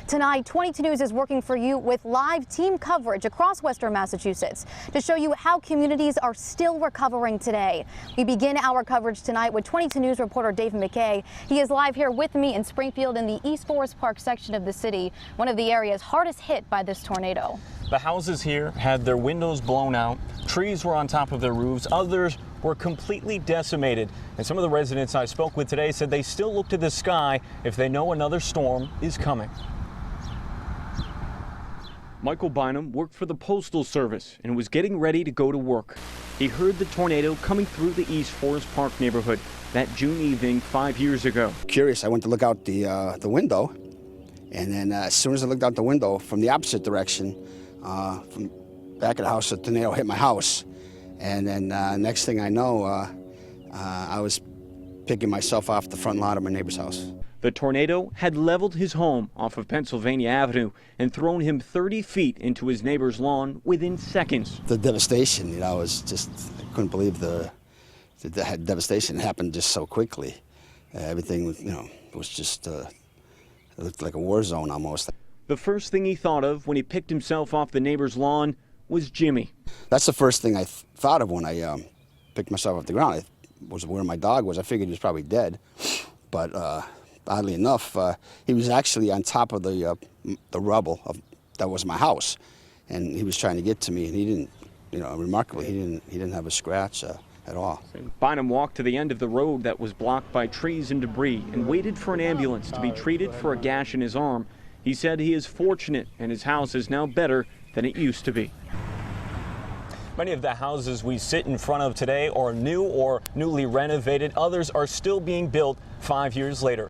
Tonight, 22 News is working for you with live team coverage across Western Massachusetts to show you how communities are still recovering today. We begin our coverage tonight with 22 News reporter Dave McKay. He is live here with me in Springfield in the East Forest Park section of the city, one of the areas hardest hit by this tornado. The houses here had their windows blown out, trees were on top of their roofs, others were completely decimated. And some of the residents I spoke with today said they still look to the sky if they know another storm is coming. Michael Bynum worked for the Postal Service and was getting ready to go to work. He heard the tornado coming through the East Forest Park neighborhood that June evening 5 years ago. Curious, I went to look out the window, and then as soon as I looked out the window from the opposite direction, from back of the house, the tornado hit my house. And then next thing I know, I was picking myself off the front lawn of my neighbor's house. The tornado had leveled his home off of Pennsylvania Avenue and thrown him 30 feet into his neighbor's lawn within seconds. The devastation, was just, I couldn't believe the devastation happened just so quickly. Everything, was just, it looked like a war zone almost. The first thing he thought of when he picked himself off the neighbor's lawn was Jimmy. That's the first thing I thought of when I picked myself off the ground. Was where my dog was. I figured he was probably dead, but oddly enough, he was actually on top of the rubble that was my house, and he was trying to get to me, and he didn't. Remarkably, he didn't have a scratch at all. Bynum walked to the end of the road that was blocked by trees and debris and waited for an ambulance to be treated for a gash in his arm. He said he is fortunate and his house is now better than it used to be. Many of the houses we sit in front of today are new or newly renovated. Others are still being built 5 years later.